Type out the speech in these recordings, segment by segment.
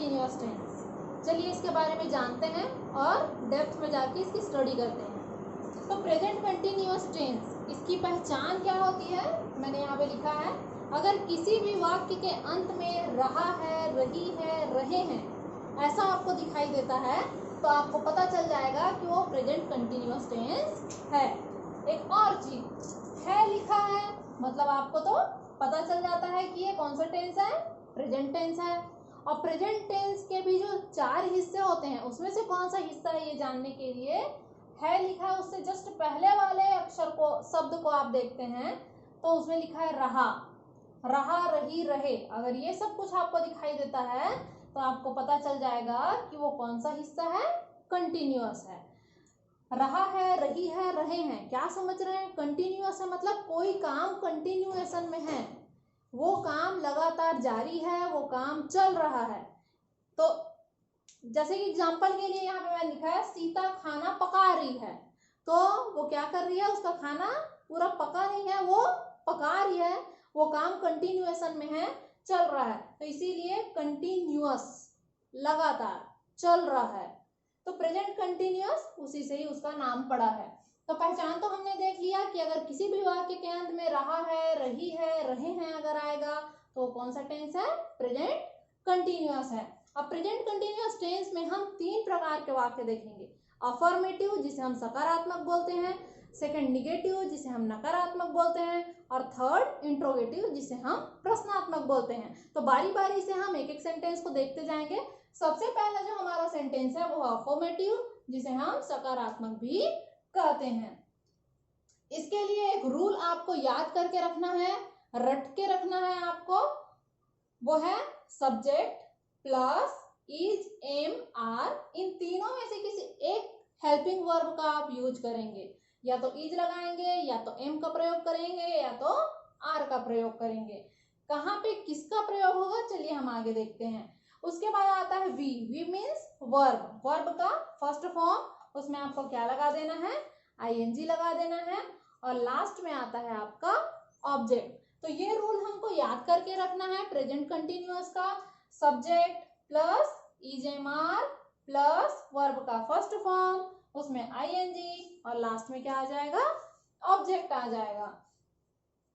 Continuous tense. चलिए इसके बारे में जानते हैं और डेप्थ में जाके इसकी स्टडी करते हैं। तो प्रेजेंट कंटिन्यूअस टेंस, इसकी पहचान क्या होती है, मैंने यहाँ पे लिखा है, अगर किसी भी वाक्य के अंत में रहा है, रही है, रहे हैं ऐसा आपको दिखाई देता है तो आपको पता चल जाएगा कि वो प्रेजेंट कंटिन्यूअस टेंस है। एक और चीज है लिखा है मतलब आपको तो पता चल जाता है कि ये कौन सा टेंस है, प्रेजेंट टेंस है। और प्रेजेंट टेंस के भी जो 4 हिस्से होते हैं उसमें से कौन सा हिस्सा है ये जानने के लिए है लिखा है, उससे जस्ट पहले वाले अक्षर को, शब्द को आप देखते हैं तो उसमें लिखा है रहा, रहा, रही, रहे। अगर ये सब कुछ आपको दिखाई देता है तो आपको पता चल जाएगा कि वो कौन सा हिस्सा है, कंटिन्यूअस है। रहा है, रही है, रहे हैं, क्या समझ रहे हैं, कंटिन्यूअस है मतलब कोई काम कंटिन्यूएशन में है, वो काम लगातार जारी है, वो काम चल रहा है। तो जैसे कि एग्जांपल के लिए यहाँ पे मैंने लिखा है सीता खाना पका रही है, तो वो क्या कर रही है, उसका खाना पूरा पका नहीं है, वो पका रही है, वो काम कंटिन्यूएशन में है, चल रहा है, तो इसीलिए कंटिन्यूअस, लगातार चल रहा है। तो प्रेजेंट कंटिन्यूअस उसी से ही उसका नाम पड़ा है। तो पहचान तो हमने देख लिया कि अगर किसी भी वाक्य के अंत में रहा है, रही है, रहे हैं अगर आएगा तो कौन सा टेंस है, प्रेजेंट कंटिन्यूअस है। अब प्रेजेंट कंटिन्यूअस टेंस में हम 3 प्रकार के वाक्य देखेंगे। अफर्मेटिव जिसे हम सकारात्मक बोलते हैं, सेकंड निगेटिव जिसे हम नकारात्मक बोलते हैं, और थर्ड इंट्रोगेटिव जिसे हम प्रश्नात्मक बोलते हैं। तो बारी बारी से हम एक एक सेंटेंस को देखते जाएंगे। सबसे पहला जो हमारा सेंटेंस है वो अफर्मेटिव जिसे हम सकारात्मक भी कहते हैं। इसके लिए एक रूल आपको याद करके रखना है, रट के रखना है आपको, वो है subject plus is, am, are, इन तीनों में से किसी एक हेल्पिंग वर्ब का आप यूज करेंगे। या तो इज लगाएंगे, या तो एम का प्रयोग करेंगे, या तो आर का प्रयोग करेंगे। कहाँ पे किसका प्रयोग होगा चलिए हम आगे देखते हैं। उसके बाद आता है V, V means verb, verb का फर्स्ट फॉर्म, उसमें आपको क्या लगा देना है, आईएनजी लगा देना है, और लास्ट में आता है आपका ऑब्जेक्ट। तो ये रूल हमको याद करके रखना है प्रेजेंट कंटिन्यूअस का, subject plus is, am, are plus verb का फर्स्ट फॉर्म, उसमें आईएनजी, और लास्ट में क्या आ जाएगा, ऑब्जेक्ट आ जाएगा।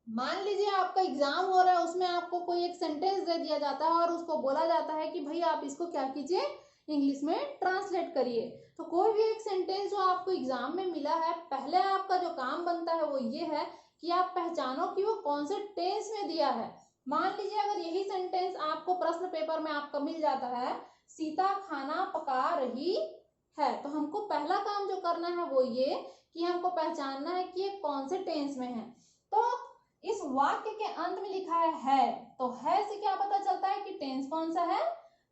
मान लीजिए आपका एग्जाम हो रहा है, उसमें आपको कोई एक सेंटेंस दे दिया जाता है और उसको बोला जाता है कि भाई आप इसको क्या कीजिए, इंग्लिश में ट्रांसलेट करिए। तो कोई भी एक सेंटेंस जो आपको एग्जाम में मिला है, पहले आपका जो काम बनता है वो ये है कि आप पहचानो कि वो कौन से टेंस में दिया है। मान लीजिए अगर यही सेंटेंस आपको प्रश्न पेपर में आपका मिल जाता है, सीता खाना पका रही है, तो हमको पहला काम जो करना है वो ये कि हमको पहचानना है कि ये कौन से टेंस में है। तो इस वाक्य के अंत में लिखा है, तो है से क्या पता चलता है कि टेंस कौन सा है,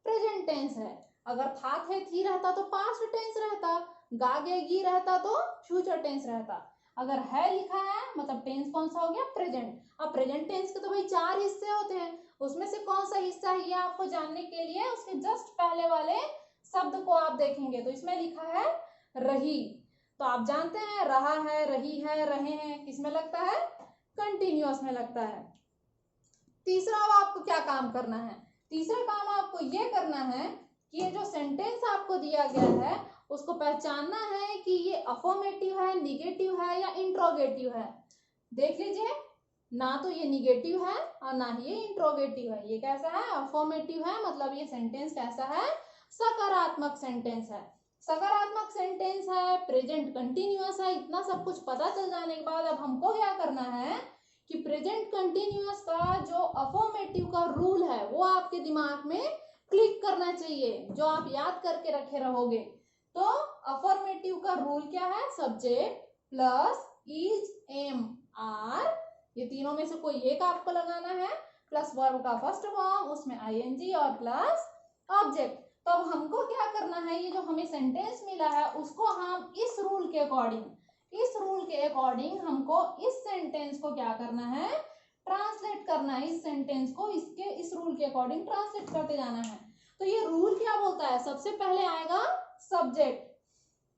प्रेजेंट टेंस है। अगर था थे थी रहता तो पास्ट टेंस रहता, गा गे गी रहता तो फ्यूचर टेंस रहता। अगर है लिखा है मतलब टेंस कौन सा हो गया, प्रेजेंट। अब प्रेजेंट टेंस के तो भाई 4 हिस्से होते हैं, उसमें से कौन सा हिस्सा है ये आपको जानने के लिए उसके जस्ट पहले वाले शब्द को आप देखेंगे। तो इसमें लिखा है रही, तो आप जानते हैं रहा है, रही है, रहे हैं किसमें लगता है, कंटिन्यूअस में लगता है। तीसरा अब आपको क्या काम करना है, तीसरा काम आपको ये करना है कि ये जो सेंटेंस आपको दिया गया है उसको पहचानना है कि ये अफर्मेटिव है, निगेटिव है या इंट्रोगेटिव है। देख लीजिए, ना तो ये निगेटिव है और ना ही ये इंट्रोगेटिव है। ये कैसा है, अफर्मेटिव है, मतलब ये सेंटेंस कैसा है, सकारात्मक सेंटेंस है। सकारात्मक सेंटेंस है, प्रेजेंट कंटिन्यूअस है। इतना सब कुछ पता चल जाने के बाद अब हमको क्या करना है कि प्रेजेंट कंटिन्यूअस का जो अफर्मेटिव का रूल है वो आपके दिमाग में क्लिक करना चाहिए, जो आप याद करके रखे रहोगे। तो अफर्मेटिव का रूल क्या है, subject plus is, am, are, ये तीनों में से कोई एक आपको लगाना है, प्लस वर्ब का फर्स्ट फॉर्म, उसमें आईएनजी और प्लस ऑब्जेक्ट। तो अब हमको क्या करना है, ये जो हमें सेंटेंस मिला है उसको हम इस रूल के अकॉर्डिंग हमको इस सेंटेंस को क्या करना है, ट्रांसलेट करना है। इस सेंटेंस को इसके इस रूल के अकॉर्डिंग ट्रांसलेट करते जाना है। तो ये रूल क्या बोलता है, सबसे पहले आएगा सब्जेक्ट।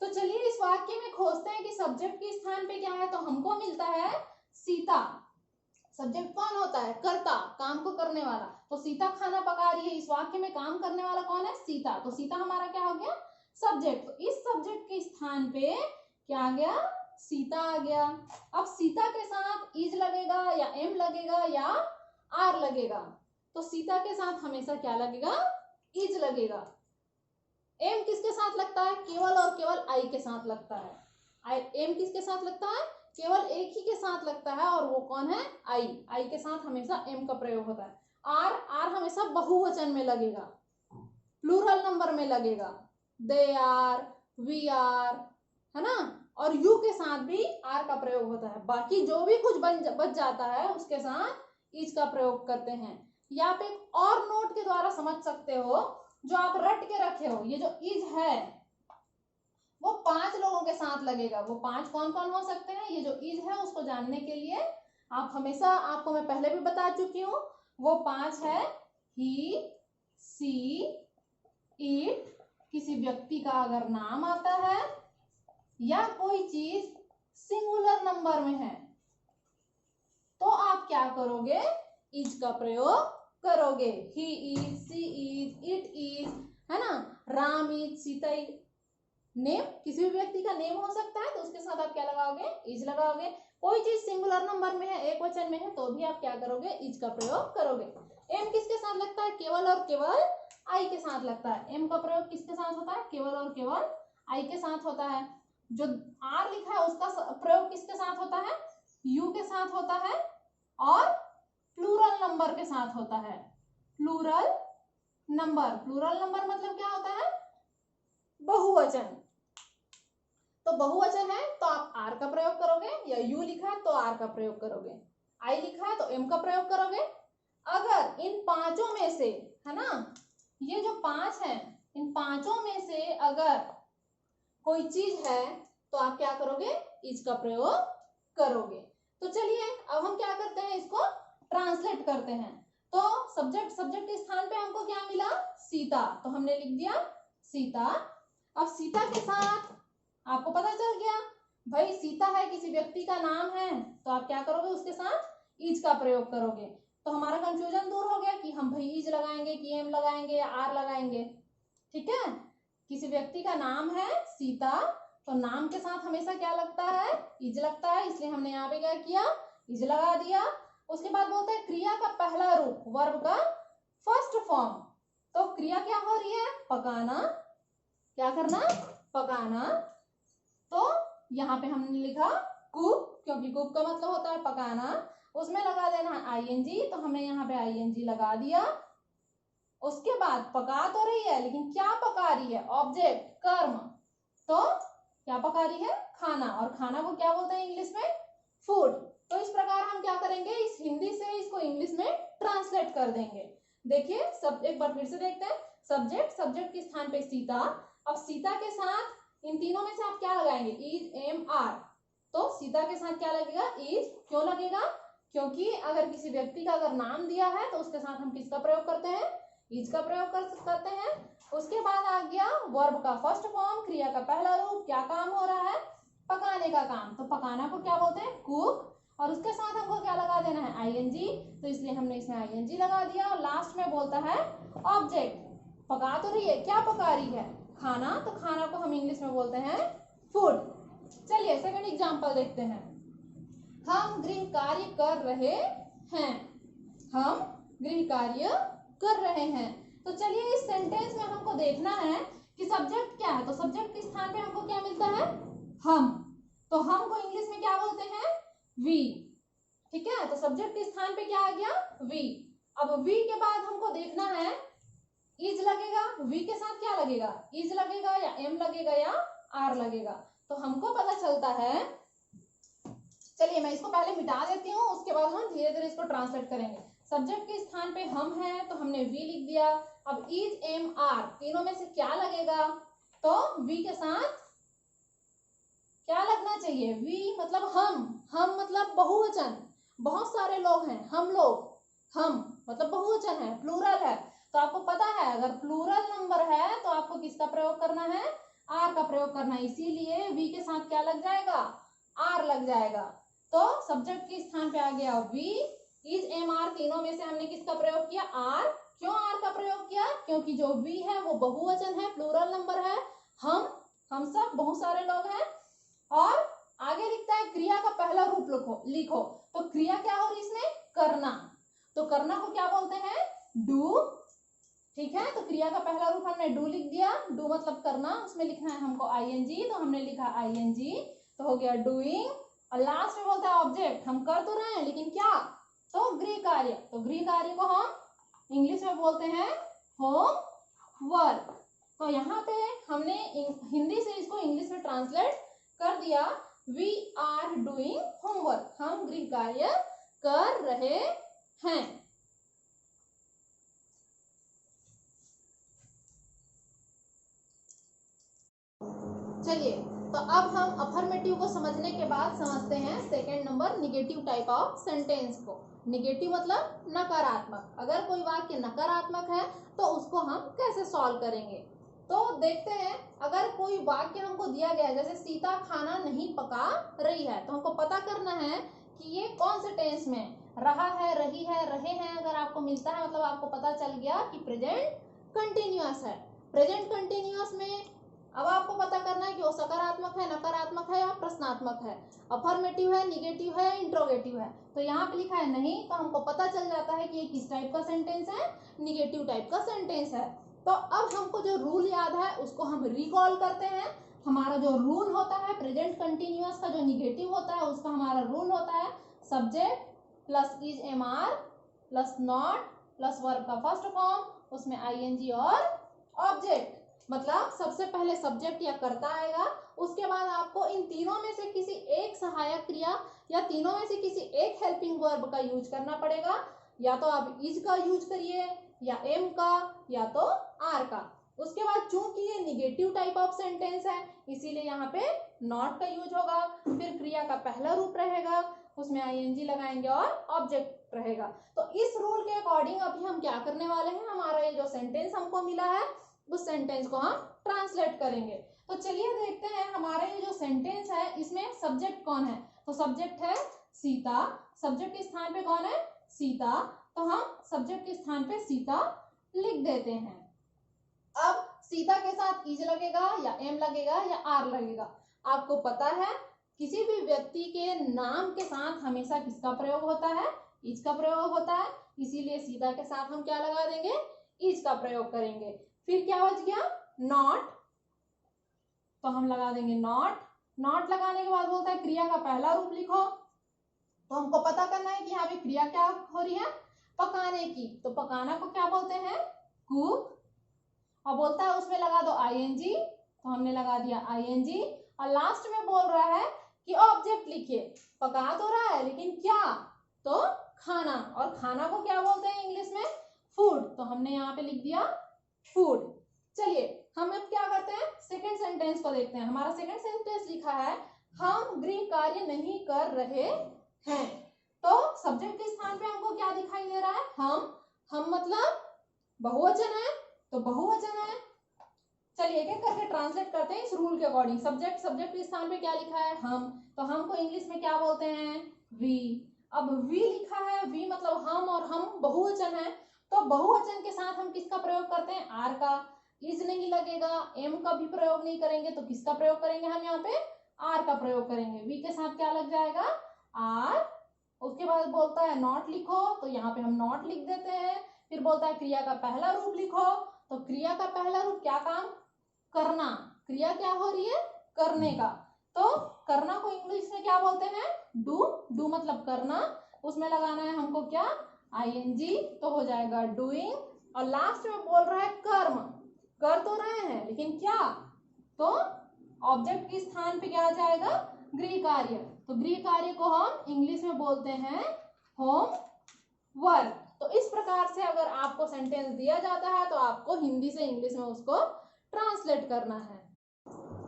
तो चलिए इस वाक्य में खोजते हैं कि सब्जेक्ट के स्थान पे क्या है, तो हमको मिलता है सीता। सब्जेक्ट कौन होता है? कर्ता, काम को करने वाला। तो सीता खाना पका रही है, इस वाक्य में काम करने वाला कौन है? सीता। तो सीता हमारा क्या हो गया? सब्जेक्ट। तो इस सब्जेक्ट के स्थान पे क्या आ गया? सीता आ गया। अब सीता के साथ इज लगेगा या एम लगेगा या आर लगेगा? तो सीता के साथ हमेशा क्या लगेगा? इज लगेगा। एम किसके साथ लगता है? केवल और केवल आई के साथ लगता है। एम किसके साथ लगता है? केवल एक ही के साथ लगता है, और वो कौन है? आई। आई के साथ हमेशा एम का प्रयोग होता है। आर, आर हमेशा बहुवचन में लगेगा, प्लूरल नंबर में लगेगा। दे आर, वी आर, है ना। और यू के साथ भी आर का प्रयोग होता है। बाकी जो भी कुछ बच जाता है उसके साथ इज का प्रयोग करते हैं। या आप एक और नोट के द्वारा समझ सकते हो, जो आप रट के रखे हो। ये जो इज है वो 5 लोगों के साथ लगेगा। वो 5 कौन कौन हो सकते हैं? ये जो इज है उसको जानने के लिए आप हमेशा, आपको मैं पहले भी बता चुकी हूँ, वो 5 है ही, सी, इट। किसी व्यक्ति का अगर नाम आता है या कोई चीज सिंगुलर नंबर में है तो आप क्या करोगे? इज का प्रयोग करोगे। He is, she is, it is, है ना। Ram is, Sita is. Name, किसी भी व्यक्ति का नेम हो सकता है, तो उसके साथ आप क्या लगाओगे? इज लगाओगे। कोई चीज सिंगुलर नंबर में है, एक वचन में है, तो भी आप क्या करोगे? इज का प्रयोग करोगे। एम किसके साथ लगता है? केवल और केवल आई के साथ लगता है। एम का प्रयोग किसके साथ होता है? केवल और केवल आई के साथ होता है। जो आर लिखा है उसका प्रयोग किसके साथ होता है? यू के साथ होता है, और प्लूरल नंबर के साथ होता है। प्लूरल नंबर, प्लूरल नंबर मतलब क्या होता है? बहुवचन। तो बहुवचन है तो आप आर का प्रयोग करोगे, या यू लिखा है तो आर का प्रयोग करोगे, आई लिखा है तो एम का प्रयोग करोगे। अगर इन 5 में से, है ना, ये जो 5 है, इन 5 में से अगर कोई चीज है तो आप क्या करोगे? इज का प्रयोग करोगे। तो चलिए अब हम क्या करते हैं? इसको ट्रांसलेट करते हैं। तो सब्जेक्ट, सब्जेक्ट के स्थान पे हमको क्या मिला? सीता। तो हमने लिख दिया सीता। अब सीता के साथ आपको पता चल गया भाई सीता है, किसी व्यक्ति का नाम है, तो आप क्या करोगे? उसके साथ इज का प्रयोग करोगे। तो हमारा कंफ्यूजन दूर हो गया कि हम भाई इज लगाएंगे कि एम लगाएंगे या आर लगाएंगे। ठीक है, किसी व्यक्ति का नाम है सीता, तो नाम के साथ हमेशा क्या लगता है? इज लगता है, इसलिए हमने यहाँ पे क्या किया? इज लगा दिया। उसके बाद बोलते हैं क्रिया का पहला रूप, वर्ब का फर्स्ट फॉर्म। तो क्रिया क्या हो रही है? पकाना। क्या करना? पकाना। तो यहाँ पे हमने लिखा कुक, क्योंकि कुक का मतलब होता है पकाना। उसमें लगा देना है आईएनजी, तो हमने यहाँ पे आईएनजी लगा दिया। उसके बाद पका तो रही है, लेकिन क्या पका रही है? ऑब्जेक्ट, कर्म। तो क्या पका रही है? खाना। और खाना को क्या बोलते हैं इंग्लिश में? फूड। तो इस प्रकार हम क्या करेंगे? इस हिंदी से इसको इंग्लिश में ट्रांसलेट कर देंगे। देखिए सब एक बार फिर से देखते हैं। सब्जेक्ट, सब्जेक्ट के स्थान पे सीता। अब सीता के साथ इन तीनों में से आप क्या लगाएंगे? Is, am, are. तो सीता के साथ क्या लगेगा? इज। क्यों लगेगा? क्योंकि अगर किसी व्यक्ति का अगर नाम दिया है तो उसके साथ हम किसका प्रयोग करते हैं? इज का प्रयोग करते हैं। उसके बाद आ गया वर्ब का फर्स्ट फॉर्म, क्रिया का पहला रूप। क्या काम हो रहा है? पकाने का काम। तो पकाना को क्या बोलते हैं? कुक। और उसके साथ हमको क्या लगा देना है? आईएनजी। तो इसलिए हमने इसमें आईएनजी लगा दिया। और लास्ट में बोलता है ऑब्जेक्ट। पका तो रही है, क्या पका रही है? खाना। तो खाना को हम इंग्लिश में बोलते हैं फूड। चलिए सेकंड एग्जांपल देखते हैं। हम गृह कार्य कर रहे हैं। हम गृह कार्य कर रहे हैं। तो चलिए इस सेंटेंस में हमको देखना है कि सब्जेक्ट क्या है। तो सब्जेक्ट के स्थान पे हमको क्या मिलता है? हम। तो हम को इंग्लिश में क्या बोलते हैं? वी। ठीक है, तो सब्जेक्ट के स्थान पे क्या आ गया? वी। अब वी के बाद हमको देखना है इज लगेगा, वी के साथ क्या लगेगा? इज लगेगा या एम लगेगा या आर लगेगा। तो हमको पता चलता है, चलिए मैं इसको पहले मिटा देती हूँ, उसके बाद हम धीरे धीरे इसको ट्रांसलेट करेंगे। सब्जेक्ट के स्थान पे हम है तो हमने वी लिख दिया। अब इज, एम, आर तीनों में से क्या लगेगा? तो वी के साथ क्या लगना चाहिए? वी मतलब हम मतलब बहुवचन, बहुत सारे लोग हैं, हम लोग। हम मतलब बहुवचन है, प्लूरल है। तो आपको पता है अगर प्लूरल नंबर है तो आपको किसका प्रयोग करना है? आर का प्रयोग करना है। इसीलिए वी के साथ क्या लग जाएगा? आर लग जाएगा। तो सब्जेक्ट के स्थान पे आ गया वी, इज, एम, आर तीनों में से हमने किसका प्रयोग किया? आर। क्यों आर का प्रयोग किया? क्योंकि जो वी है वो बहुवचन है, प्लूरल नंबर है। हम सब बहुत सारे लोग हैं। और आगे लिखता है क्रिया का पहला रूप लिखो। तो क्रिया क्या हो रही इसमें? करना। तो करना को क्या बोलते हैं? डू। ठीक है, तो क्रिया का पहला रूप हमने डू लिख दिया। डू मतलब करना, उसमें लिखना है हमको आईएनजी, तो हमने लिखा आईएनजी, तो हो गया डूइंग। और लास्ट में बोलता है ऑब्जेक्ट, हम कर तो रहे हैं लेकिन क्या? तो गृह कार्य। तो गृह कार्य को हम इंग्लिश में बोलते हैं होम वर्क। तो यहाँ पे हमने हिंदी से इसको इंग्लिश में ट्रांसलेट कर दिया। वी आर डूइंग होमवर्क, हम गृह कार्य कर रहे हैं। चलिए, तो अब हम अफर्मेटिव को समझने के बाद समझते हैं second number negative type of sentence को। निगेटिव मतलब नकारात्मक। अगर कोई वाक्य नकारात्मक है तो उसको हम कैसे सॉल्व करेंगे? तो देखते हैं, अगर कोई वाक्य हमको दिया गया है, जैसे सीता खाना नहीं पका रही है, तो हमको पता करना है कि ये कौन से टेंस में, रहा है, रही है, रहे हैं। अगर आपको मिलता है मतलब आपको पता चल गया कि प्रेजेंट कंटिन्यूअस है। प्रेजेंट कंटिन्यूअस में अब आपको पता करना है कि वो सकारात्मक है, नकारात्मक है या प्रश्नात्मक है, अफर्मेटिव है, निगेटिव है, इंट्रोगेटिव है। तो यहाँ पे लिखा है नहीं, तो हमको पता चल जाता है कि ये किस टाइप का सेंटेंस है, निगेटिव टाइप का सेंटेंस है। तो अब हमको जो रूल याद है उसको हम रिकॉल करते हैं। हमारा जो रूल होता है प्रेजेंट कंटिन्यूअस का, जो निगेटिव होता है उसका हमारा रूल होता है subject plus is, am, are plus not plus verb का फर्स्ट फॉर्म, उसमें आईएनजी और ऑब्जेक्ट। मतलब सबसे पहले सब्जेक्ट या कर्ता आएगा, उसके बाद आपको इन तीनों में से किसी एक सहायक क्रिया या तीनों में से किसी एक हेल्पिंग वर्ब का यूज करना पड़ेगा। या तो आप इज का यूज करिए, या एम का, या तो आर का। उसके बाद चूंकि ये निगेटिव टाइप ऑफ सेंटेंस है इसीलिए यहाँ पे नॉट का यूज होगा। फिर क्रिया का पहला रूप रहेगा, उसमें आईएनजी लगाएंगे और ऑब्जेक्ट रहेगा। तो इस रूल के अकॉर्डिंग अभी हम क्या करने वाले हैं, हमारा ये जो सेंटेंस हमको मिला है उस सेंटेंस को हम ट्रांसलेट करेंगे। तो चलिए देखते हैं हमारा ये जो सेंटेंस है इसमें सब्जेक्ट कौन है। तो सब्जेक्ट है सीता, सब्जेक्ट के स्थान पे कौन है? सीता। तो हम सब्जेक्ट के स्थान पे सीता लिख देते हैं। अब सीता के साथ इज लगेगा या एम लगेगा या आर लगेगा। आपको पता है किसी भी व्यक्ति के नाम के साथ हमेशा किसका प्रयोग होता है? इज का प्रयोग होता है। इसीलिए सीता के साथ हम क्या लगा देंगे? इज का प्रयोग करेंगे। फिर क्या बच गया? नॉट, तो हम लगा देंगे नॉट। नॉट लगाने के बाद बोलता है क्रिया का पहला रूप लिखो। तो हमको पता करना है कि यहाँ पे क्रिया क्या हो रही है? पकाने की। तो पकाना को क्या बोलते हैं? कुक। और बोलता है उसमें लगा दो आईएनजी, तो हमने लगा दिया आईएनजी। और लास्ट में बोल रहा है कि ऑब्जेक्ट लिखिए। पका तो रहा है लेकिन क्या? तो खाना। और खाना को क्या बोलते हैं इंग्लिश में? फूड। तो हमने यहाँ पे लिख दिया फूड। चलिए हम अब क्या करते हैं, सेकंड सेंटेंस को देखते हैं। हमारा सेकंड सेंटेंस लिखा है हम गृह कार्य नहीं कर रहे हैं। तो सब्जेक्ट के स्थान पे हमको क्या दिखाई दे रहा है? हम मतलब बहुवचन है, तो बहुवचन है। चलिए एक एक करके ट्रांसलेट करते हैं इस रूल के अकॉर्डिंग। सब्जेक्ट के स्थान पे क्या लिखा है? हम। तो हम को इंग्लिश में क्या बोलते हैं? वी। अब वी लिखा है, वी मतलब हम, और हम बहुवचन है, तो बहुवचन के साथ हम किसका प्रयोग करते हैं? आर का। इज नहीं लगेगा, एम का भी प्रयोग नहीं करेंगे, तो किसका प्रयोग करेंगे हम यहाँ पे? आर का प्रयोग करेंगे। वी के साथ क्या लग जाएगा? आर। उसके बाद बोलता है नॉट लिखो, तो यहाँ पे हम नॉट लिख देते हैं। फिर बोलता है क्रिया का पहला रूप लिखो, तो क्रिया का पहला रूप क्या काम? करना। क्रिया क्या हो रही है? करने का। तो करना को इंग्लिश में क्या बोलते हैं? डू। डू मतलब करना, उसमें लगाना है हमको क्या? आईएनजी, तो हो जाएगा डूइंग। और लास्ट में बोल रहा है कर्म, कर तो रहे हैं लेकिन क्या? तो ऑब्जेक्ट के स्थान पे क्या आ जाएगा? गृह कार्य। तो गृह कार्य को हम इंग्लिश में बोलते हैं होम वर्क। तो इस प्रकार से अगर आपको सेंटेंस दिया जाता है तो आपको हिंदी से इंग्लिश में उसको ट्रांसलेट करना है।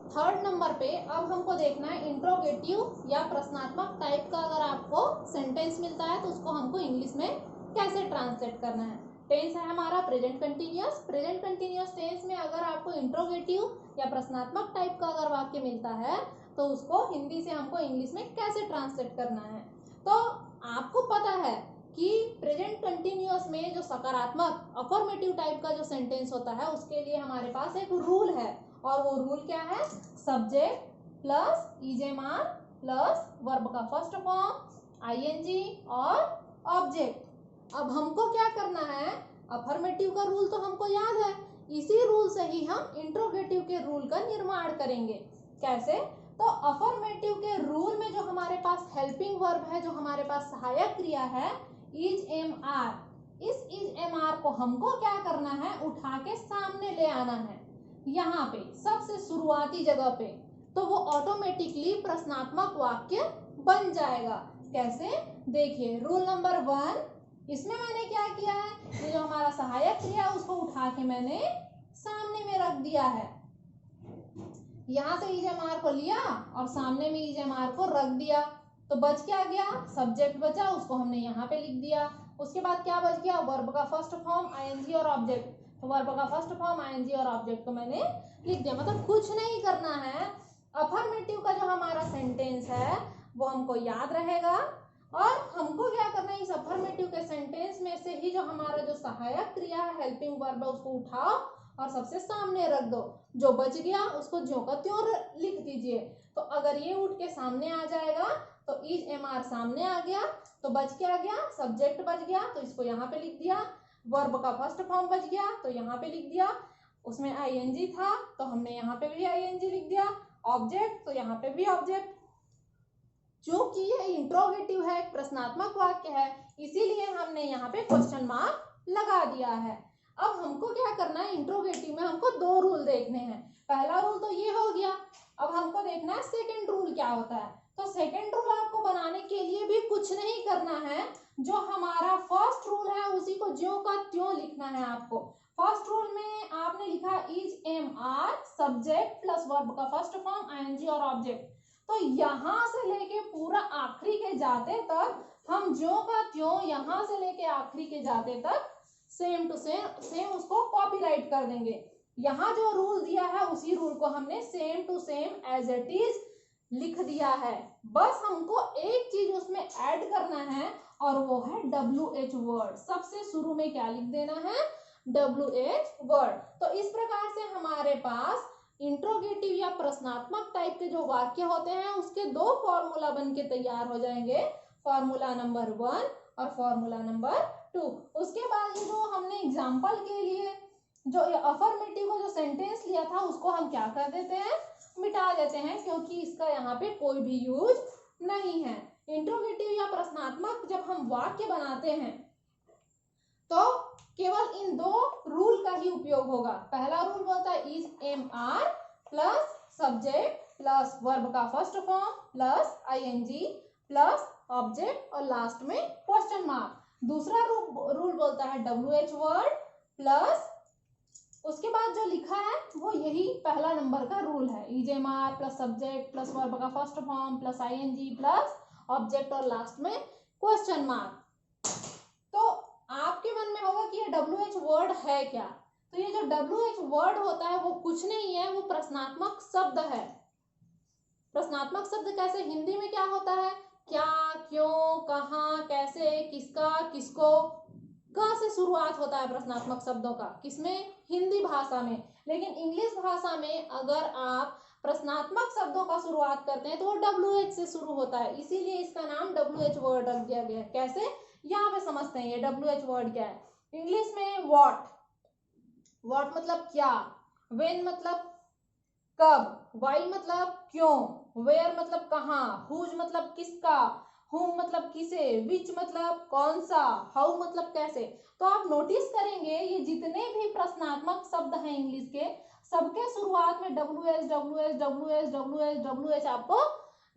थर्ड नंबर पे अब हमको देखना है इंट्रोगेटिव या प्रश्नात्मक टाइप का अगर आपको सेंटेंस मिलता है तो उसको हमको इंग्लिश में कैसे ट्रांसलेट करना है। टेंस है हमारा present continuous. Present continuous tense में अगर आपको इंट्रोगेटिव या प्रश्नात्मक टाइप का अगर वाक्य मिलता है तो उसको हिंदी से हमको इंग्लिश में कैसे ट्रांसलेट करना है। तो आपको पता है कि प्रेजेंट कंटिन्यूअस में जो सकारात्मक अफर्मेटिव टाइप का जो सेंटेंस होता है उसके लिए हमारे पास एक रूल है, और वो रूल क्या है? सब्जेक्ट प्लस ईजेमार प्लस वर्ब का फर्स्ट फॉर्म आईएनजी और ऑब्जेक्ट। अब हमको क्या करना है? अफर्मेटिव का रूल तो हमको याद है, इसी रूल से ही हम इंट्रोगेटिव के रूल का निर्माण करेंगे। कैसे? तो अफर्मेटिव के रूल में जो हमारे पास हेल्पिंग वर्ब है, जो हमारे पास सहायक क्रिया है इज एम आर, इस इज एम आर को हमको क्या करना है? उठा के सामने ले आना है, यहाँ पे सबसे शुरुआती जगह पे, तो वो ऑटोमेटिकली प्रश्नात्मक वाक्य बन जाएगा। कैसे? देखिए रूल नंबर 1, इसमें मैंने क्या किया है? ये जो हमारा सहायक क्रिया उसको उठा के मैंने सामने में रख दिया है, यहाँ से ईजेमार को लिया और सामने में ईजेमार को रख दिया, तो बच क्या गया? सब्जेक्ट बचा, उसको हमने यहाँ पे लिख दिया। उसके बाद क्या बच गया? वर्ब का फर्स्ट फॉर्म आईएनजी और ऑब्जेक्ट, तो वर्ब का फर्स्ट फॉर्म आईएनजी और ऑब्जेक्ट को मैंने लिख दिया। मतलब कुछ नहीं करना है, अफर्मेटिव का जो हमारा सेंटेंस है वो हमको याद रहेगा, और हमको क्या करना है? इस अफर्मेटिव के सेंटेंस में से ही जो हमारा जो सहायक क्रिया है हेल्पिंग वर्ब है उसको उठाओ और सबसे सामने रख दो, जो बच गया उसको ज्यों का त्यों लिख दीजिए। तो अगर ये उठ के सामने आ जाएगा तो इज एम आर सामने आ गया, तो बच क्या गया? सब्जेक्ट बच गया, तो इसको यहाँ पे लिख दिया। वर्ब का फर्स्ट फॉर्म बच गया, तो यहाँ पे लिख दिया। उसमें आईएनजी था तो हमने यहाँ पे भी आईएनजी लिख दिया। ऑब्जेक्ट, तो यहाँ पे भी ऑब्जेक्ट। क्योंकि ये इंट्रोगेटिव है, प्रश्नात्मक वाक्य है, इसीलिए हमने यहाँ पे क्वेश्चन मार्क लगा दिया है। अब हमको क्या करना है? इंट्रोगेटिव में हमको 2 रूल देखने हैं। पहला रूल तो ये हो गया, अब हमको देखना है सेकंड रूल क्या होता है। तो सेकंड रूल आपको बनाने के लिए भी कुछ नहीं करना है, जो हमारा फर्स्ट रूल है उसी को ज्यों का त्यों लिखना है आपको। फर्स्ट रूल में आपने लिखा is am are subject plus verb का फर्स्ट फॉर्म आईएनजी और ऑब्जेक्ट, तो यहां से लेके पूरा आखिरी के जाते तक हम ज्यों का त्यों यहां से लेके आखिरी के जाते तक सेम टू सेम उसको कॉपीराइट कर देंगे। यहाँ जो रूल दिया है उसी रूल को हमने same to same as it is लिख दिया है। बस हमको एक चीज उसमें ऐड करना है और वो है WH वर्ड। सबसे शुरू में क्या लिख देना है? WH word. तो इस प्रकार से हमारे पास इंट्रोगेटिव या प्रश्नात्मक टाइप के जो वाक्य होते हैं उसके 2 फॉर्मूला बन के तैयार हो जाएंगे, फॉर्मूला नंबर 1 और फॉर्मूला नंबर 2। उसके बाद ये जो हमने एग्जाम्पल के लिए जो अफर्मेटिव का जो सेंटेंस लिया था उसको हम क्या कर देते हैं? मिटा देते हैं, क्योंकि इसका यहाँ पे कोई भी यूज नहीं है। इंट्रोगेटिव या प्रश्नात्मक जब हम वाक्य बनाते हैं तो केवल इन 2 रूल का ही उपयोग होगा। पहला रूल बोलता है is am are plus subject plus verb का first form plus ING plus object और लास्ट में क्वेश्चन मार्क। दूसरा रूल बोलता है WH वर्ड प्लस, उसके बाद जो लिखा है वो यही पहला नंबर का रूल है, is am are plus subject plus verb का first form plus ING plus object और लास्ट में क्वेश्चन मार्क। तो आपके मन में होगा कि ये WH वर्ड है क्या? तो ये जो WH वर्ड होता है वो कुछ नहीं है, वो प्रश्नात्मक शब्द है। प्रश्नात्मक शब्द कैसे? हिंदी में क्या होता है? क्या, क्यों, कहाँ, कैसे, किसका, किसको, क से शुरुआत होता है प्रश्नात्मक शब्दों का। किसमें? हिंदी भाषा में। लेकिन इंग्लिश भाषा में अगर आप प्रश्नात्मक शब्दों का शुरुआत करते हैं तो वो WH से शुरू होता है, इसीलिए इसका नाम WH वर्ड रख दिया गया है। कैसे? यहाँ पे समझते हैं ये WH वर्ड क्या है। इंग्लिश में वॉट मतलब क्या, वेन मतलब कब, वाई मतलब क्यों, वेयर मतलब कहाँ, हुज मतलब किसका, हुम मतलब किसे, विच मतलब कौन सा, हाउ मतलब कैसे। तो आप नोटिस करेंगे ये जितने भी प्रश्नात्मक शब्द हैं इंग्लिश के, सबके शुरुआत में WH आपको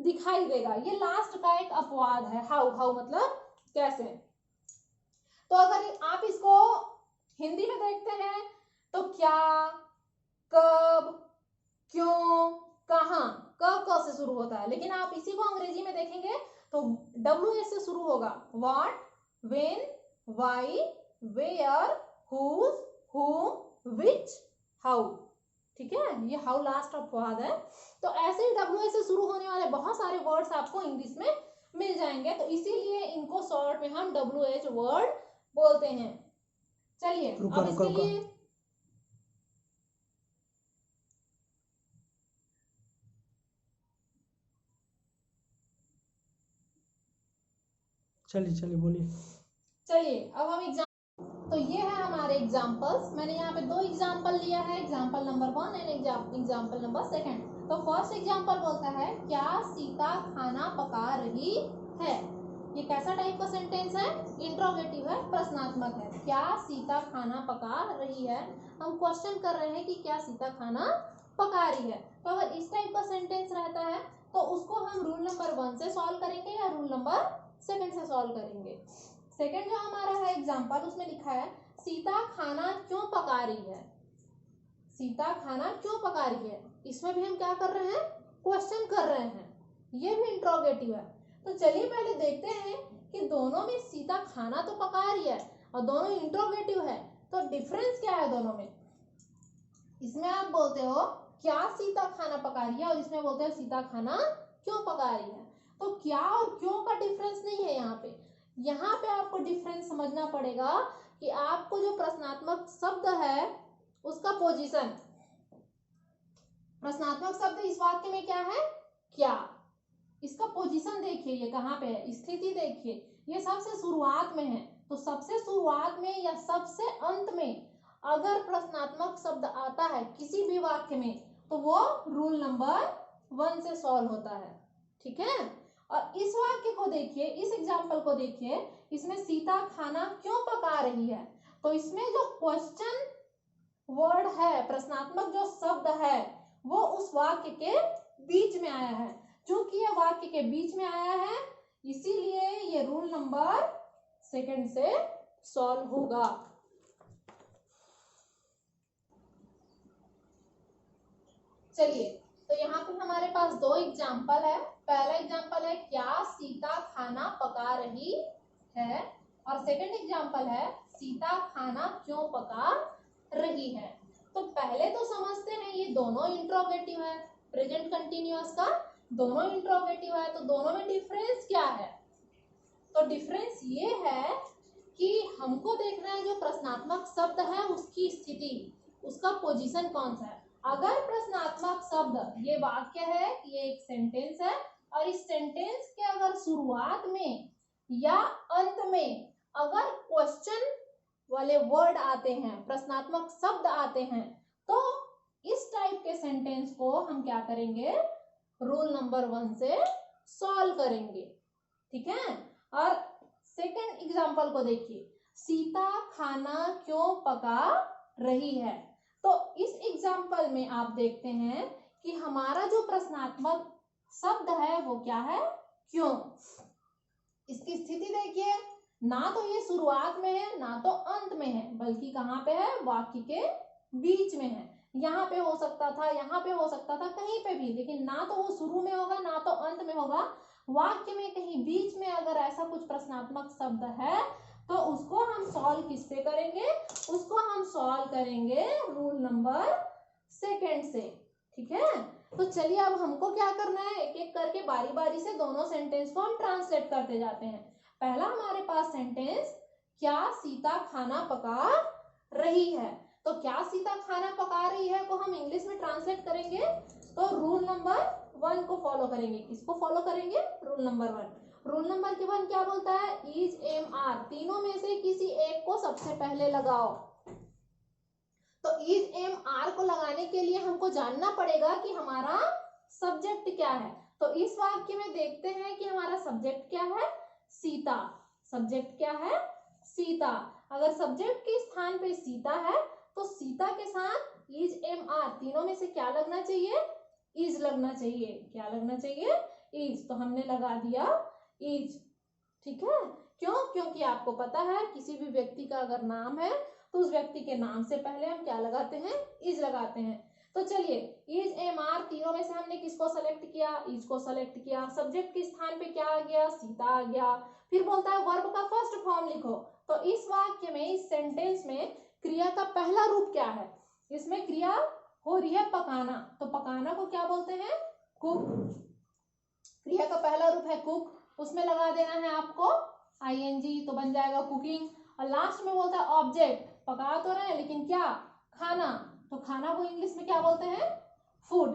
दिखाई देगा। ये लास्ट का एक अपवाद है, हाउ मतलब कैसे। तो अगर आप इसको हिंदी में देखते हैं तो क्या, कब, क्यों, कहाँ, क से शुरू होता है। लेकिन आप इसी को अंग्रेजी में देखेंगे तो WH से शुरू होगा। What, when, why, where, whose, whom, which, how. ठीक है, ये हाउ लास्ट अपवाद है। तो ऐसे ही WH से शुरू होने वाले बहुत सारे वर्ड्स आपको इंग्लिश में मिल जाएंगे। तो इसीलिए इनको शॉर्ट में हम WH वर्ड बोलते हैं। चलिए अब इसके लिए चलिए बोलिए। चलिए अब हम तो ये है हमारे एग्जाम्पल्स। मैंने यहाँ पे 2 एग्जाम्पल लिया है, example number 1 and example number 2। तो फर्स्ट एग्जाम्पल बोलता है क्या सीता खाना पका रही है। ये कैसा टाइप का सेंटेंस है? इंट्रोगेटिव है, प्रश्नात्मक है। क्या सीता खाना पका रही है, हम क्वेश्चन कर रहे हैं कि क्या सीता खाना पका रही है। तो अगर इस टाइप का सेंटेंस रहता है तो उसको हम रूल नंबर 1 से सॉल्व करेंगे या रूल नंबर 2 से सॉल्व करेंगे। सेकंड जो हमारा है एग्जाम्पल, उसमें लिखा है सीता खाना क्यों पका रही है। सीता खाना क्यों पका रही है, इसमें भी हम क्या कर रहे हैं? क्वेश्चन कर रहे हैं। ये भी इंट्रोगेटिव है। तो चलिए पहले देखते हैं कि दोनों में सीता खाना तो पका रही है और दोनों इंट्रोगेटिव है, तो डिफरेंस क्या है दोनों में। इसमें आप बोलते हो क्या सीता खाना पका रही है और इसमें बोलते हो सीता खाना क्यों पका रही है। तो क्या और क्यों का डिफरेंस नहीं है यहाँ पे। यहाँ पे आपको डिफरेंस समझना पड़ेगा कि आपको जो प्रश्नात्मक शब्द है उसका पोजीशन, प्रश्नात्मक शब्द इस वाक्य में क्या है? क्या। इसका पोजीशन देखिए, ये कहाँ पे है, स्थिति देखिए, ये सबसे शुरुआत में है। तो सबसे शुरुआत में या सबसे अंत में अगर प्रश्नात्मक शब्द आता है किसी भी वाक्य में तो वो रूल नंबर 1 से सॉल्व होता है। ठीक है। और इस वाक्य को देखिए, इस एग्जाम्पल को देखिए, इसमें सीता खाना क्यों पका रही है। तो इसमें जो क्वेश्चन वर्ड है, प्रश्नात्मक जो शब्द है, वो उस वाक्य के बीच में आया है। क्योंकि ये वाक्य के बीच में आया है इसीलिए ये रूल नंबर 2 से सॉल्व होगा। चलिए तो यहाँ पे हमारे पास 2 एग्जाम्पल है। पहला एग्जाम्पल है क्या सीता खाना पका रही है और सेकंड एग्जाम्पल है सीता खाना क्यों पका रही है। तो पहले तो समझते हैं ये दोनों इंट्रोगेटिव है, प्रेजेंट कंटिन्यूअस का दोनों इंट्रोगेटिव है। तो दोनों में डिफरेंस क्या है? तो डिफरेंस ये है कि हमको देखना है जो प्रश्नात्मक शब्द है उसकी स्थिति, उसका पोजीशन कौन सा है। अगर प्रश्नात्मक शब्द ये वाक्य है, ये एक सेंटेंस है और इस सेंटेंस के अगर शुरुआत में या अंत में अगर क्वेश्चन वाले वर्ड आते हैं, प्रश्नात्मक शब्द आते हैं, तो इस टाइप के सेंटेंस को हम क्या करेंगे? रूल नंबर 1 से सॉल्व करेंगे। ठीक है। और सेकंड एग्जांपल को देखिए, सीता खाना क्यों पका रही है। तो इस एग्जांपल में आप देखते हैं कि हमारा जो प्रश्नात्मक शब्द है वो क्या है? क्यों। इसकी स्थिति देखिए, ना तो ये शुरुआत में है ना तो अंत में है, बल्कि कहाँ पे है? वाक्य के बीच में है। यहाँ पे हो सकता था, यहाँ पे हो सकता था, कहीं पे भी, लेकिन ना तो वो शुरू में होगा ना तो अंत में होगा। वाक्य में कहीं बीच में अगर ऐसा कुछ प्रश्नात्मक शब्द है तो उसको हम सॉल्व किस पे करेंगे? उसको हम सॉल्व करेंगे रूल नंबर 2 से। ठीक है। तो चलिए अब हमको क्या करना है, एक एक करके बारी बारी से दोनों सेंटेंस को हम ट्रांसलेट करते जाते हैं। पहला हमारे पास सेंटेंस क्या सीता खाना पका रही है। तो क्या सीता खाना पका रही है को हम इंग्लिश में ट्रांसलेट करेंगे तो रूल नंबर 1 को फॉलो करेंगे। किसको फॉलो करेंगे? Rule number 1। रूल नंबर 1 क्या बोलता है? इज एम आर, तीनों में से किसी एक को सबसे पहले लगाओ। तो इज एम आर को लगाने के लिए हमको जानना पड़ेगा कि हमारा सब्जेक्ट क्या है। तो इस वाक्य में देखते हैं कि हमारा सब्जेक्ट क्या है? सीता। सब्जेक्ट क्या है? सीता। अगर सब्जेक्ट के स्थान पे सीता है तो सीता के साथ इज एम आर तीनों में से क्या लगना चाहिए? इज लगना चाहिए। क्या लगना चाहिए? इज। तो हमने लगा दिया इज। ठीक है। क्यों? क्योंकि आपको पता है किसी भी व्यक्ति का अगर नाम है तो उस व्यक्ति के नाम से पहले हम क्या लगाते हैं? इज लगाते हैं। तो चलिए इज एम आर तीनों में से हमने किसको सेलेक्ट किया? इज को सेलेक्ट किया। सब्जेक्ट के स्थान पे क्या आ गया? सीता आ गया। फिर बोलता है वर्ब का फर्स्ट फॉर्म लिखो। तो इस वाक्य में, इस सेंटेंस में क्रिया का पहला रूप क्या है? इसमें क्रिया हो रही है पकाना। तो पकाना को क्या बोलते हैं? कुक। क्रिया का पहला रूप है कुक। उसमें लगा देना है आपको ing, तो बन जाएगा कुकिंग। और लास्ट में बोलता है ऑब्जेक्ट, पका तो रहे हैं लेकिन क्या, खाना, तो खाना को इंग्लिश में क्या बोलते हैं, फूड।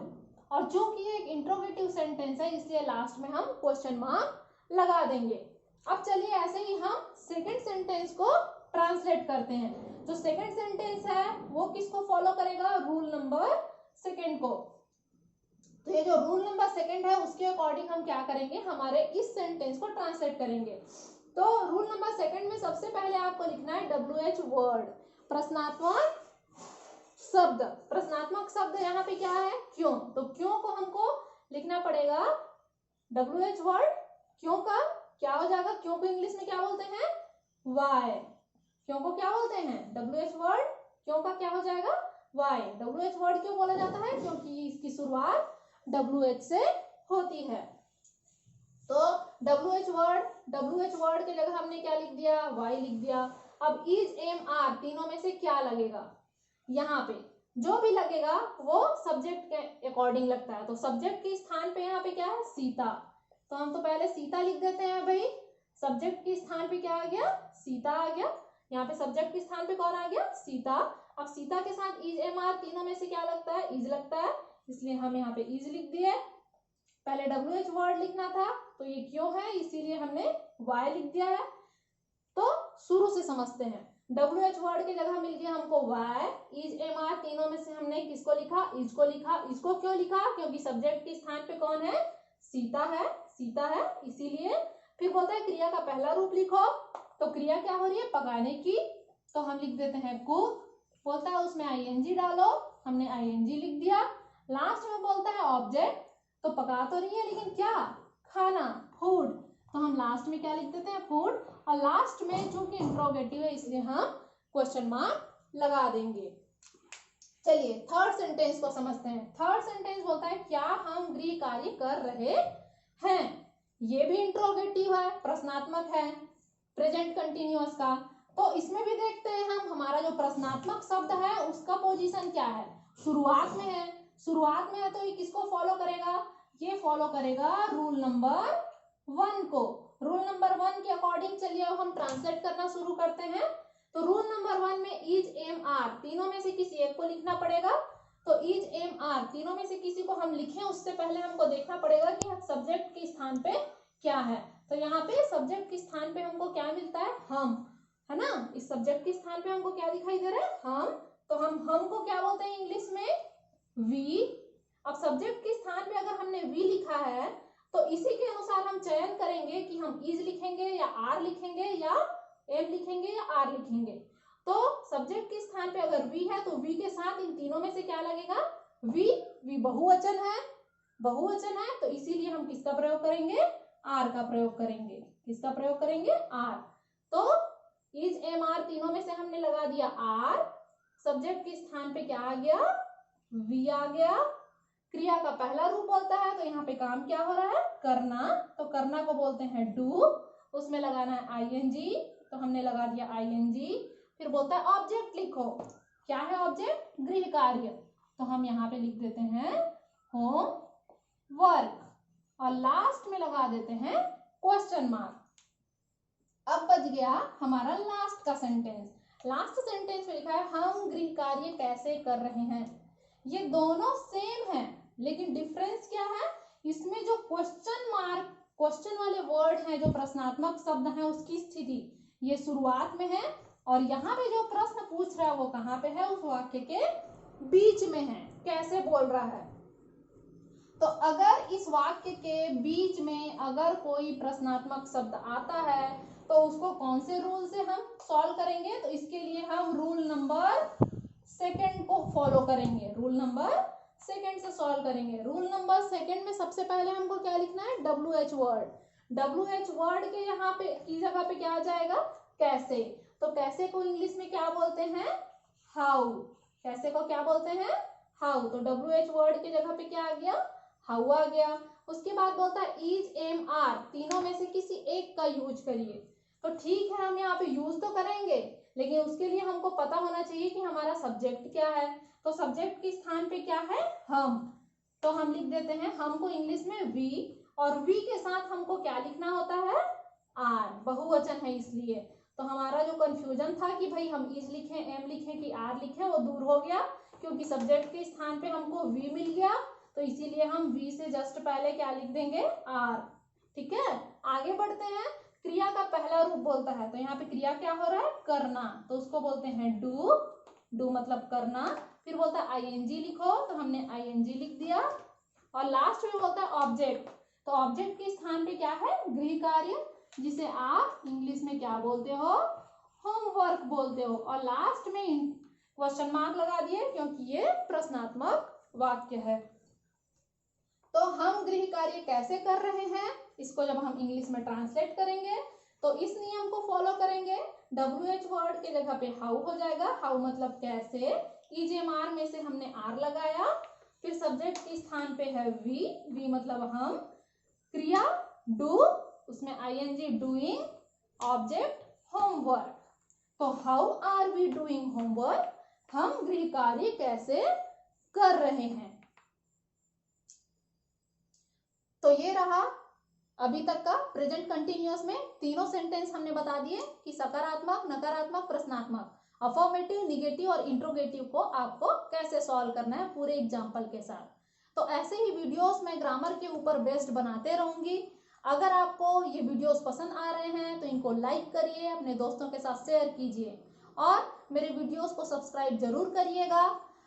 और चूंकि ये एक इंट्रोगेटिव सेंटेंस है इसलिए लास्ट में हम क्वेश्चन मार्क लगा देंगे। अब चलिए ऐसे ही हम सेकंड सेंटेंस को ट्रांसलेट करते हैं। जो सेकंड सेंटेंस है वो किसको फॉलो करेगा, रूल नंबर सेकंड को। तो ये जो रूल नंबर सेकंड है उसके अकॉर्डिंग हम क्या करेंगे, हमारे इस सेंटेंस को ट्रांसलेट करेंगे। तो रूल नंबर सेकंड में सबसे पहले आपको लिखना है WH वर्ड, प्रश्नात्मक शब्द। प्रश्नात्मक शब्द यहाँ पे क्या है, क्यों, तो क्यों को हमको लिखना पड़ेगा WH वर्ड। क्यों का क्या हो जाएगा, क्यों को इंग्लिश में क्या बोलते हैं, वाई। क्यों को क्या बोलते हैं, WH वर्ड। क्यों का क्या हो जाएगा, वाई। WH वर्ड क्यों बोला जाता है, क्योंकि इसकी शुरुआत WH से होती है। तो WH वर्ड के जगह हमने क्या लिख दिया, वाई लिख दिया। अब इज, एम, आर तीनों में से क्या लगेगा, यहाँ पे जो भी लगेगा वो सब्जेक्ट के अकॉर्डिंग लगता है। तो सब्जेक्ट के स्थान पे यहाँ पे क्या है, सीता। तो हम तो पहले सीता लिख देते हैं भाई। सब्जेक्ट के स्थान पे क्या आ गया, सीता आ गया। यहाँ पे सब्जेक्ट के स्थान पे कौन आ गया, सीता। अब सीता के साथ इज, एम, आर तीनों में से क्या लगता है, इज लगता है, इसलिए हम यहाँ पे इज लिख दिए। पहले WH वर्ड लिखना था तो ये क्यों है, इसीलिए हमने वाई लिख दिया है। तो शुरू से समझते हैं। WH वर्ड की जगह मिल गया हमको वाई, इज, एम, आर तीनों में से हमने किसको लिखा, इज को लिखा। इसको क्यों लिखा, क्योंकि सब्जेक्ट के स्थान पे कौन है, सीता है, सीता है, इसीलिए। फिर बोलता है क्रिया का पहला रूप लिखो, तो क्रिया क्या हो रही है, पकाने की, तो हम लिख देते हैं कुक। बोलता है उसमें ing डालो, हमने ing लिख दिया। लास्ट में बोलता है ऑब्जेक्ट, तो पका तो रही है लेकिन क्या, खाना, फूड, तो हम लास्ट में क्या लिख देते हैं, फूड। और लास्ट में चूंकि इंट्रोगेटिव है इसलिए हम क्वेश्चन मार्क लगा देंगे। चलिए थर्ड सेंटेंस को समझते हैं। थर्ड सेंटेंस बोलता है क्या हम गृह कार्य कर रहे हैं। ये भी इंट्रोगेटिव है, प्रश्नात्मक है, प्रेजेंट कंटिन्यूअस का। तो इसमें भी देखते हैं हम, हमारा जो प्रश्नात्मक शब्द है उसका पोजीशन क्या है, शुरुआत में है। शुरुआत में है तो ये किसको फॉलो करेगा, ये फॉलो करेगा रूल नंबर 1 को। रूल नंबर 1 के अकॉर्डिंग चलिए अब हम ट्रांसलेट करना शुरू करते हैं। तो रूल नंबर 1 में इज, एम, आर तीनों में से किसी एक को लिखना पड़ेगा। तो इज, एम, आर तीनों में से किसी को हम लिखें उससे पहले हमको देखना पड़ेगा कि सब्जेक्ट के स्थान पे क्या है। तो यहाँ पे सब्जेक्ट के स्थान पे हमको क्या मिलता है, हम, है ना। इस सब्जेक्ट के स्थान पे हमको क्या दिखाई दे रहा है, हम। तो हम को क्या बोलते हैं इंग्लिश में, वी। अब सब्जेक्ट के स्थान पे अगर हमने वी लिखा है तो इसी के अनुसार हम चयन करेंगे कि हम इज लिखेंगे या आर लिखेंगे या एम लिखेंगे या आर लिखेंगे। तो सब्जेक्ट के स्थान पे अगर वी है तो वी के साथ इन तीनों में से क्या लगेगा, वी। वी बहुवचन है, बहुवचन है, तो इसीलिए हम किसका प्रयोग करेंगे, आर का प्रयोग करेंगे। किसका प्रयोग करेंगे, आर। तो इज, एम, आर तीनों में से हमने लगा दिया आर। सब्जेक्ट के स्थान पे क्या आ गया, वी आ गया। क्रिया का पहला रूप बोलता है तो यहाँ पे काम क्या हो रहा है, करना। तो करना को बोलते हैं डू, उसमें लगाना है ing, तो हमने लगा दिया ing। फिर बोलता है ऑब्जेक्ट लिखो, क्या है ऑब्जेक्ट, गृह कार्य, तो हम यहाँ पे लिख देते हैं होम वर्क। और लास्ट में लगा देते हैं क्वेश्चन मार्क। अब बच गया हमारा लास्ट का सेंटेंस। लास्ट सेंटेंस में लिखा है हम गृह कार्य कैसे कर रहे हैं। ये दोनों सेम है लेकिन डिफरेंस क्या है, इसमें जो क्वेश्चन मार्क, क्वेश्चन वाले वर्ड हैं, जो प्रश्नात्मक शब्द हैं, उसकी स्थिति ये शुरुआत में है और यहाँ पे जो प्रश्न पूछ रहा है वो कहाँ पे है, उस वाक्य के बीच में है, कैसे बोल रहा है। तो अगर इस वाक्य के बीच में अगर कोई प्रश्नात्मक शब्द आता है तो उसको कौन से रूल से हम सॉल्व करेंगे, तो इसके लिए हम रूल नंबर 2 को फॉलो करेंगे। रूल नंबर 2 से सॉल्व करेंगे। रूल नंबर 2 में सबसे पहले हमको क्या लिखना है, WH वर्ड। WH वर्ड के यहाँ पे की जगह पे क्या आ जाएगा, कैसे। तो कैसे को इंग्लिश में क्या बोलते हैं, हाउ। कैसे को क्या बोलते हैं, हाउ। तो WH वर्ड की जगह पे क्या आ गया, हाउ आ गया। उसके बाद बोलता है इज, एम, आर तीनों में से किसी एक का यूज करिए। तो ठीक है हम यहाँ पे यूज तो करेंगे लेकिन उसके लिए हमको पता होना चाहिए कि हमारा सब्जेक्ट क्या है। तो सब्जेक्ट के स्थान पे क्या है, हम, तो हम लिख देते हैं हम को इंग्लिश में वी और वी के साथ हमको क्या लिखना होता है, आर, बहुवचन है इसलिए। तो हमारा जो कंफ्यूजन था कि भाई हम इज लिखें, एम लिखें कि आर लिखें, वो दूर हो गया, क्योंकि सब्जेक्ट के स्थान पे हमको वी मिल गया, तो इसीलिए हम वी से जस्ट पहले क्या लिख देंगे, आर। ठीक है, आगे बढ़ते हैं। क्रिया का पहला रूप बोलता है, तो यहाँ पे क्रिया क्या हो रहा है, करना, तो उसको बोलते हैं डू। डू मतलब करना। फिर बोलता है आईएनजी लिखो, तो हमने आईएनजी लिख दिया। और लास्ट में बोलता है ऑब्जेक्ट, तो ऑब्जेक्ट के स्थान पे क्या है, गृह कार्य, जिसे आप इंग्लिश में क्या बोलते हो, होमवर्क बोलते हो। और लास्ट में क्वेश्चन मार्क लगा दिए क्योंकि ये प्रश्नात्मक वाक्य है। तो हम गृह कार्य कैसे कर रहे हैं, इसको जब हम इंग्लिश में ट्रांसलेट करेंगे तो इस नियम को फॉलो करेंगे। WH वर्ड के जगह पे हाउ हो जाएगा, हाउ मतलब कैसे, EJMR में से हमने आर लगाया, फिर सब्जेक्ट के स्थान पे है वी, वी मतलब हम, क्रिया डू, उसमें ING डूइंग, ऑब्जेक्ट होमवर्क। तो how are we doing homework, हम गृह कार्य कैसे कर रहे हैं। तो ये रहा अभी तक का प्रेजेंट कंटिन्यूअस में तीनों सेंटेंस हमने बता दिए कि सकारात्मक, नकारात्मक, प्रश्नात्मक, अफर्मेटिव, निगेटिव और इंट्रोगेटिव को आपको कैसे सॉल्व करना है पूरे एग्जाम्पल के साथ। तो ऐसे ही वीडियोस मैं ग्रामर के ऊपर बेस्ड बनाते रहूंगी। अगर आपको ये वीडियोस पसंद आ रहे हैं तो इनको लाइक करिए, अपने दोस्तों के साथ शेयर कीजिए और मेरे वीडियोस को सब्सक्राइब जरूर करिएगा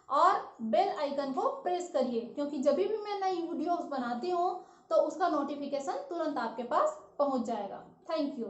और बेल आइकन को प्रेस करिए, क्योंकि जब भी मैं नई वीडियोस बनाती हूँ तो उसका नोटिफिकेशन तुरंत आपके पास पहुंच जाएगा। Thank you.